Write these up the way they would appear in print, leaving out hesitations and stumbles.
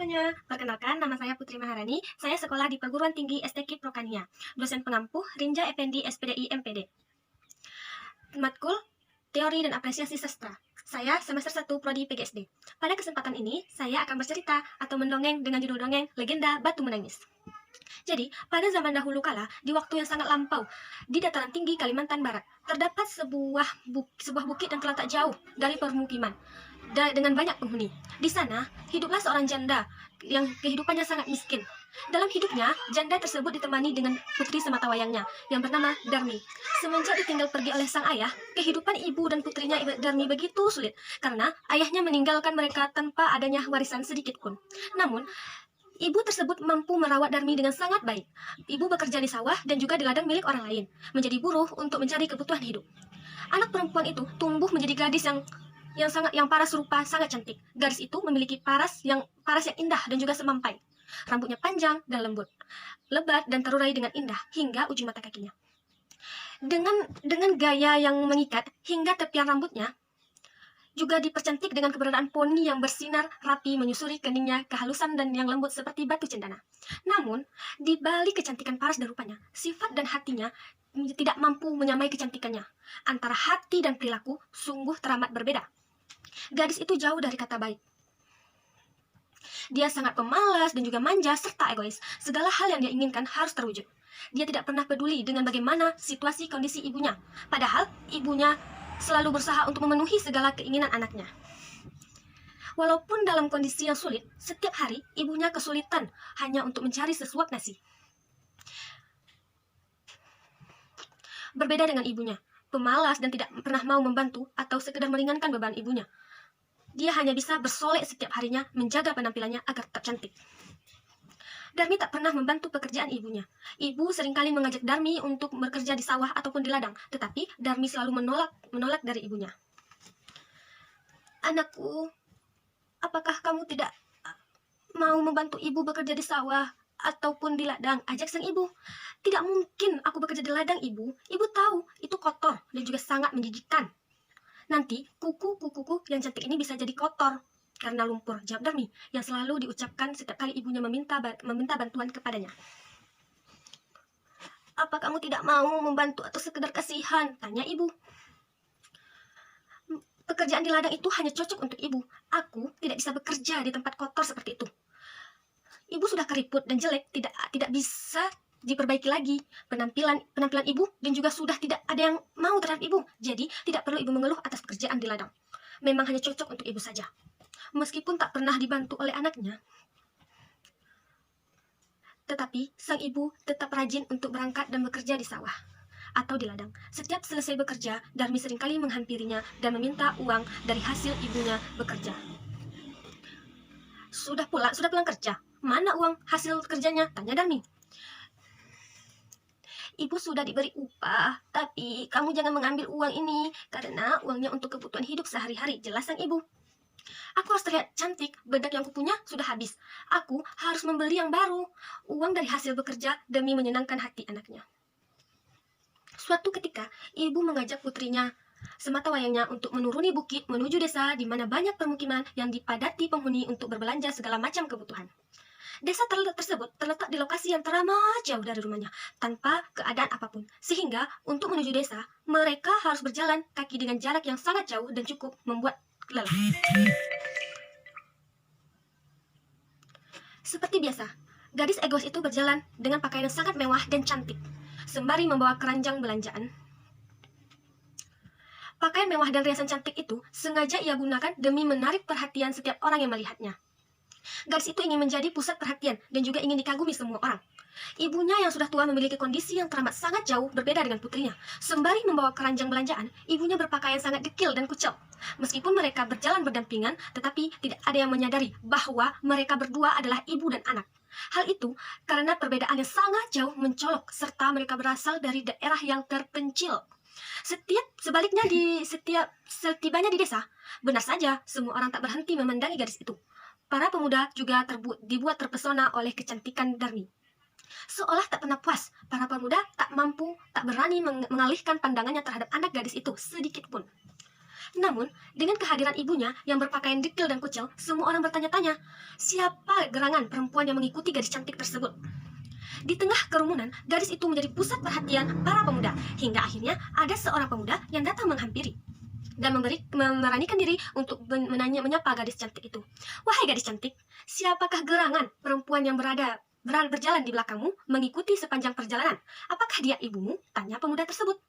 semuanya, perkenalkan nama saya Putri Maharani. Saya sekolah di Perguruan Tinggi STQ Prokania, dosen pengampu Rinja Effendi SPDI MPD. Matkul Teori dan Apresiasi Sastra. Saya semester 1 Prodi PGSD. Pada kesempatan ini, saya akan bercerita atau mendongeng dengan judul dongeng Legenda Batu Menangis. Jadi, pada zaman dahulu kala, di waktu yang sangat lampau, di dataran tinggi Kalimantan Barat, terdapat sebuah bukit yang terletak jauh dari permukiman dengan banyak penghuni. Di sana, hiduplah seorang janda yang kehidupannya sangat miskin. Dalam hidupnya, janda tersebut ditemani dengan putri sematawayangnya yang bernama Darmi. Semenjak ditinggal pergi oleh sang ayah, kehidupan ibu dan putrinya Darmi begitu sulit karena ayahnya meninggalkan mereka tanpa adanya warisan sedikit pun. Namun, ibu tersebut mampu merawat Darmi dengan sangat baik. Ibu bekerja di sawah dan juga di ladang milik orang lain, menjadi buruh untuk mencari kebutuhan hidup. Anak perempuan itu tumbuh menjadi gadis yang paras rupa sangat cantik. Gadis itu memiliki paras yang indah dan juga semampai. Rambutnya panjang dan lembut, lebat dan terurai dengan indah hingga ujung mata kakinya. Dengan gaya yang mengikat hingga tepian rambutnya, juga dipercantik dengan keberadaan poni yang bersinar rapi menyusuri keningnya kehalusan dan yang lembut seperti batu cendana. Namun, di balik kecantikan paras dan rupanya, sifat dan hatinya tidak mampu menyamai kecantikannya. Antara hati dan perilaku sungguh teramat berbeda. Gadis itu jauh dari kata baik. Dia sangat pemalas dan juga manja serta egois. Segala hal yang dia inginkan harus terwujud. Dia tidak pernah peduli dengan bagaimana situasi kondisi ibunya. Padahal ibunya selalu berusaha untuk memenuhi segala keinginan anaknya. Walaupun dalam kondisi yang sulit, setiap hari ibunya kesulitan hanya untuk mencari sesuap nasi. Berbeda dengan ibunya, pemalas dan tidak pernah mau membantu atau sekedar meringankan beban ibunya. Dia hanya bisa bersolek setiap harinya menjaga penampilannya agar tetap cantik. Darmi tak pernah membantu pekerjaan ibunya. Ibu seringkali mengajak Darmi untuk bekerja di sawah ataupun di ladang, tetapi Darmi selalu menolak dari ibunya. Anakku, apakah kamu tidak mau membantu ibu bekerja di sawah ataupun di ladang? Ajak sang ibu. Tidak mungkin aku bekerja di ladang, ibu. Ibu tahu itu kotor dan juga sangat menjijikkan. Nanti kuku-kukuku yang cantik ini bisa jadi kotor karena lumpur, jawab Darmi yang selalu diucapkan setiap kali ibunya meminta bantuan kepadanya. Apa kamu tidak mau membantu atau sekedar kasihan? Tanya ibu. Pekerjaan di ladang itu hanya cocok untuk ibu. Aku tidak bisa bekerja di tempat kotor seperti itu. Ibu sudah keriput dan jelek, tidak bisa diperbaiki lagi penampilan ibu, dan juga sudah tidak ada yang mau terhadap ibu. Jadi tidak perlu ibu mengeluh atas pekerjaan di ladang. Memang hanya cocok untuk ibu saja. Meskipun tak pernah dibantu oleh anaknya, tetapi sang ibu tetap rajin untuk berangkat dan bekerja di sawah atau di ladang. Setiap selesai bekerja, Darmi seringkali menghampirinya dan meminta uang dari hasil ibunya bekerja. Sudah pulang kerja? Mana uang hasil kerjanya? Tanya Darmi. Ibu sudah diberi upah, tapi kamu jangan mengambil uang ini karena uangnya untuk kebutuhan hidup sehari-hari, jelas sang ibu. Aku harus terlihat cantik, bedak yang kupunya sudah habis. Aku harus membeli yang baru. Uang dari hasil bekerja demi menyenangkan hati anaknya. Suatu ketika, ibu mengajak putrinya sematawayangnya untuk menuruni bukit menuju desa di mana banyak permukiman yang dipadati penghuni untuk berbelanja segala macam kebutuhan. Desa tersebut terletak di lokasi yang teramat jauh dari rumahnya, tanpa keadaan apapun. Sehingga, untuk menuju desa, mereka harus berjalan kaki dengan jarak yang sangat jauh dan cukup membuat lelah. Seperti biasa, gadis egois itu berjalan dengan pakaian yang sangat mewah dan cantik, sembari membawa keranjang belanjaan. Pakaian mewah dan riasan cantik itu sengaja ia gunakan demi menarik perhatian setiap orang yang melihatnya. Gadis itu ingin menjadi pusat perhatian dan juga ingin dikagumi semua orang. Ibunya yang sudah tua memiliki kondisi yang teramat sangat jauh berbeda dengan putrinya. Sembari membawa keranjang belanjaan, ibunya berpakaian sangat dekil dan kucel. Meskipun mereka berjalan berdampingan, tetapi tidak ada yang menyadari bahwa mereka berdua adalah ibu dan anak. Hal itu karena perbedaan yang sangat jauh mencolok serta mereka berasal dari daerah yang terpencil. Setibanya di desa, benar saja semua orang tak berhenti memandangi gadis itu. Para pemuda juga dibuat terpesona oleh kecantikan Darmi. Seolah tak pernah puas, para pemuda tak berani mengalihkan pandangannya terhadap anak gadis itu sedikit pun. Namun, dengan kehadiran ibunya yang berpakaian dekil dan kucil, semua orang bertanya-tanya, siapa gerangan perempuan yang mengikuti gadis cantik tersebut? Di tengah kerumunan, gadis itu menjadi pusat perhatian para pemuda, hingga akhirnya ada seorang pemuda yang datang menghampiri dan memberanikan diri untuk menyapa gadis cantik itu. Wahai gadis cantik, siapakah gerangan perempuan yang berjalan di belakangmu mengikuti sepanjang perjalanan? Apakah dia ibumu? Tanya pemuda tersebut.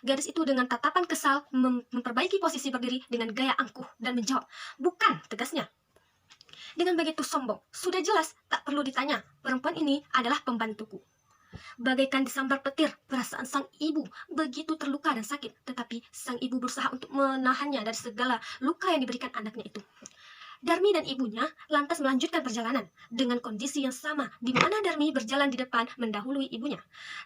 Gadis itu dengan tatapan kesal memperbaiki posisi berdiri dengan gaya angkuh dan menjawab, bukan, tegasnya. Dengan begitu sombong, sudah jelas tak perlu ditanya, perempuan ini adalah pembantuku. Bagaikan disambar petir, perasaan sang ibu begitu terluka dan sakit, tetapi sang ibu berusaha untuk menahannya dari segala luka yang diberikan anaknya itu. Darmi dan ibunya lantas melanjutkan perjalanan dengan kondisi yang sama, di mana Darmi berjalan di depan mendahului ibunya.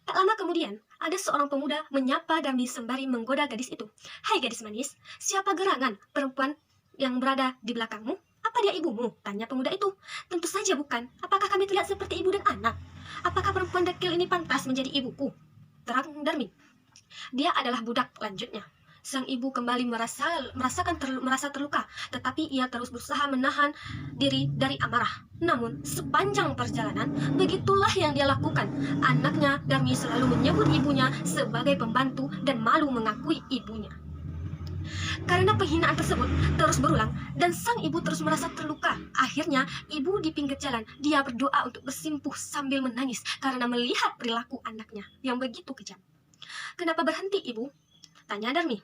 Tak lama kemudian, ada seorang pemuda menyapa Darmi sembari menggoda gadis itu. Hai gadis manis, siapa gerangan perempuan yang berada di belakangmu? Apa dia ibumu? Tanya pemuda itu. Tentu saja bukan. Apakah kami terlihat seperti ibu dan anak? Apakah perempuan dekil ini pantas menjadi ibuku? Terang Darmi. Dia adalah budak, lanjutnya. Sang ibu kembali merasa terluka, tetapi ia terus berusaha menahan diri dari amarah. Namun, sepanjang perjalanan, begitulah yang dia lakukan. Anaknya, Darmi, selalu menyebut ibunya sebagai pembantu dan malu mengakui ibunya. Karena penghinaan tersebut terus berulang dan sang ibu terus merasa terluka. Akhirnya, ibu di pinggir jalan, dia berdoa untuk bersimpuh sambil menangis karena melihat perilaku anaknya yang begitu kejam. Kenapa berhenti, ibu? Tanya Darmi.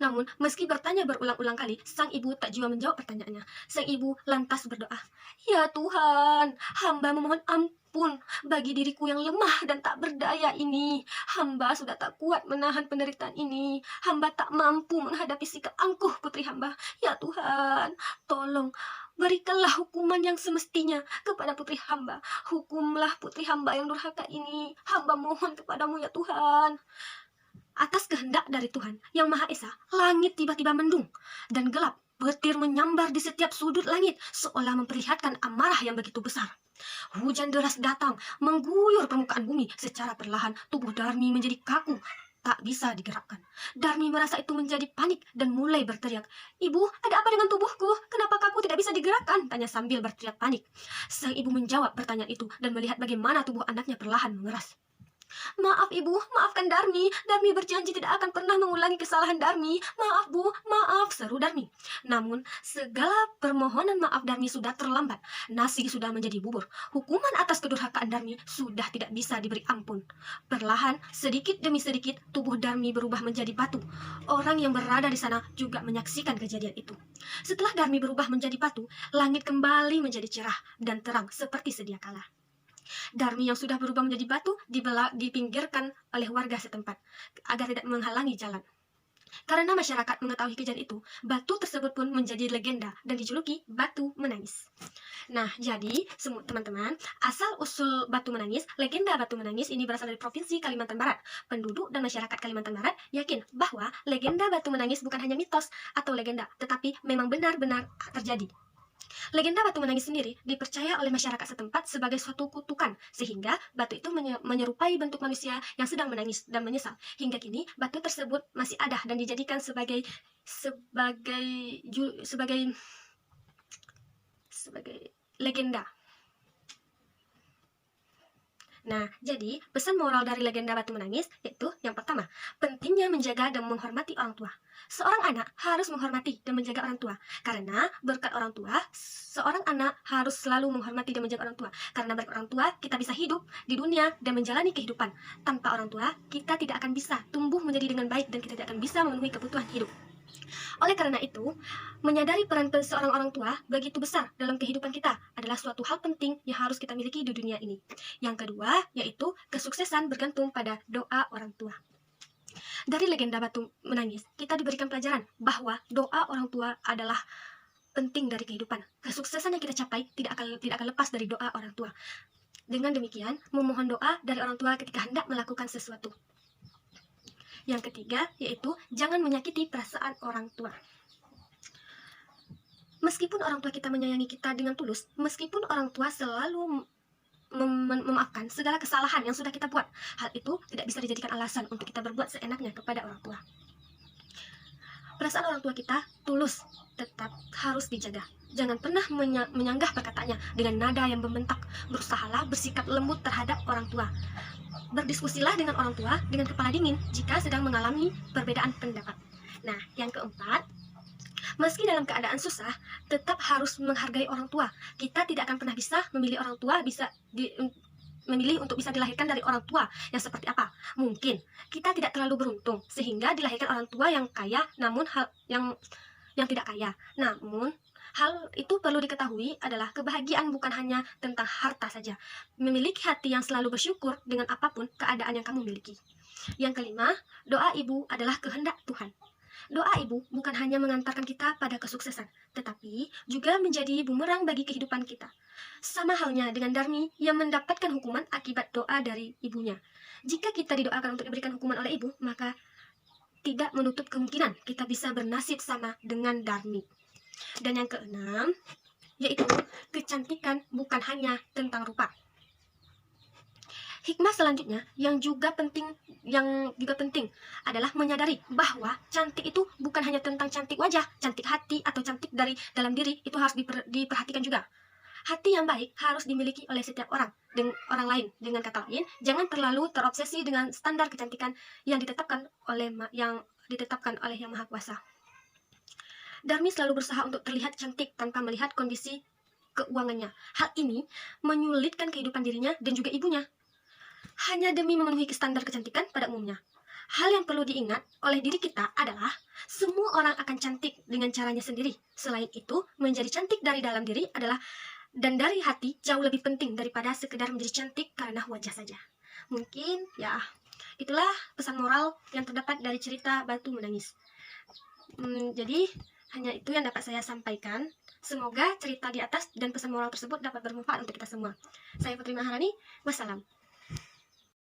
Namun, meski bertanya berulang-ulang kali, sang ibu tak jua menjawab pertanyaannya. Sang ibu lantas berdoa, Ya Tuhan, hamba memohon ampun bagi diriku yang lemah dan tak berdaya ini. Hamba sudah tak kuat menahan penderitaan ini. Hamba tak mampu menghadapi sikap angkuh putri hamba. Ya Tuhan, tolong berikanlah hukuman yang semestinya kepada putri hamba. Hukumlah putri hamba yang durhaka ini. Hamba mohon kepadamu ya Tuhan. Atas kehendak dari Tuhan yang Maha Esa, langit tiba-tiba mendung dan gelap. Petir menyambar di setiap sudut langit, seolah memperlihatkan amarah yang begitu besar. Hujan deras datang, mengguyur permukaan bumi. Secara perlahan, tubuh Darmi menjadi kaku, tak bisa digerakkan. Darmi merasa itu menjadi panik dan mulai berteriak. Ibu, ada apa dengan tubuhku? Kenapa kaku tidak bisa digerakkan? Tanya sambil berteriak panik. Sang ibu menjawab pertanyaan itu dan melihat bagaimana tubuh anaknya perlahan mengeras. Maaf ibu, maafkan Darmi. Darmi berjanji tidak akan pernah mengulangi kesalahan Darmi. Maaf bu, maaf, seru Darmi. Namun, segala permohonan maaf Darmi sudah terlambat. Nasi sudah menjadi bubur. Hukuman atas kedurhakaan Darmi sudah tidak bisa diberi ampun. Perlahan, sedikit demi sedikit, tubuh Darmi berubah menjadi batu. Orang yang berada di sana juga menyaksikan kejadian itu. Setelah Darmi berubah menjadi batu, langit kembali menjadi cerah dan terang seperti sedia kala. Darmi yang sudah berubah menjadi batu dipinggirkan oleh warga setempat agar tidak menghalangi jalan. Karena masyarakat mengetahui kejadian itu, batu tersebut pun menjadi legenda dan dijuluki Batu Menangis. Nah, jadi teman-teman, asal-usul Batu Menangis, legenda Batu Menangis ini berasal dari Provinsi Kalimantan Barat. Penduduk dan masyarakat Kalimantan Barat yakin bahwa legenda Batu Menangis bukan hanya mitos atau legenda, tetapi memang benar-benar terjadi. Legenda batu menangis sendiri dipercaya oleh masyarakat setempat sebagai suatu kutukan, sehingga batu itu menyerupai bentuk manusia yang sedang menangis dan menyesal. Hingga kini, batu tersebut masih ada dan dijadikan sebagai legenda. Nah, jadi pesan moral dari legenda batu menangis yaitu yang pertama, pentingnya menjaga dan menghormati orang tua. Seorang anak harus menghormati dan menjaga orang tua. Karena berkat orang tua, seorang anak harus selalu menghormati dan menjaga orang tua. Karena berkat orang tua, kita bisa hidup di dunia dan menjalani kehidupan. Tanpa orang tua, kita tidak akan bisa tumbuh menjadi dengan baik dan kita tidak akan bisa memenuhi kebutuhan hidup. Oleh karena itu, menyadari peran seorang orang tua begitu besar dalam kehidupan kita adalah suatu hal penting yang harus kita miliki di dunia ini. Yang kedua, yaitu kesuksesan bergantung pada doa orang tua. Dari legenda batu menangis, kita diberikan pelajaran bahwa doa orang tua adalah penting dari kehidupan. Kesuksesan yang kita capai tidak akan lepas dari doa orang tua. Dengan demikian, memohon doa dari orang tua ketika hendak melakukan sesuatu. Yang ketiga, yaitu jangan menyakiti perasaan orang tua. Meskipun orang tua kita menyayangi kita dengan tulus, meskipun orang tua selalu memaafkan segala kesalahan yang sudah kita buat, hal itu tidak bisa dijadikan alasan untuk kita berbuat seenaknya kepada orang tua. Perasaan orang tua kita tulus, tetap harus dijaga. Jangan pernah menyanggah perkataannya dengan nada yang membentak. Berusahalah bersikap lembut terhadap orang tua. Berdiskusilah dengan orang tua dengan kepala dingin jika sedang mengalami perbedaan pendapat. Nah, yang keempat, meski dalam keadaan susah, tetap harus menghargai orang tua. Kita tidak akan pernah bisa memilih orang tua memilih untuk bisa dilahirkan dari orang tua yang seperti apa. Mungkin kita tidak terlalu beruntung sehingga dilahirkan orang tua yang kaya, namun yang tidak kaya. Namun hal itu perlu diketahui adalah kebahagiaan bukan hanya tentang harta saja. Memiliki hati yang selalu bersyukur dengan apapun keadaan yang kamu miliki. Yang kelima, doa ibu adalah kehendak Tuhan. Doa ibu bukan hanya mengantarkan kita pada kesuksesan, tetapi juga menjadi bumerang bagi kehidupan kita. Sama halnya dengan Darmi yang mendapatkan hukuman akibat doa dari ibunya. Jika kita didoakan untuk diberikan hukuman oleh ibu, maka tidak menutup kemungkinan kita bisa bernasib sama dengan Darmi. Dan yang keenam, yaitu kecantikan bukan hanya tentang rupa. Hikmah selanjutnya yang juga penting adalah menyadari bahwa cantik itu bukan hanya tentang cantik wajah, cantik hati atau cantik dari dalam diri, itu harus diperhatikan juga. Hati yang baik harus dimiliki oleh setiap orang lain. Dengan kata lain, jangan terlalu terobsesi dengan standar kecantikan yang ditetapkan oleh Yang Maha Kuasa. Darmi selalu berusaha untuk terlihat cantik tanpa melihat kondisi keuangannya. Hal ini menyulitkan kehidupan dirinya dan juga ibunya, hanya demi memenuhi standar kecantikan pada umumnya. Hal yang perlu diingat oleh diri kita adalah semua orang akan cantik dengan caranya sendiri. Selain itu, menjadi cantik dari dalam diri dan dari hati jauh lebih penting daripada sekedar menjadi cantik karena wajah saja. Mungkin ya, itulah pesan moral yang terdapat dari cerita Batu Menangis. Jadi hanya itu yang dapat saya sampaikan. Semoga cerita di atas dan pesan moral tersebut dapat bermanfaat untuk kita semua. Saya Putri Maharani, wassalam.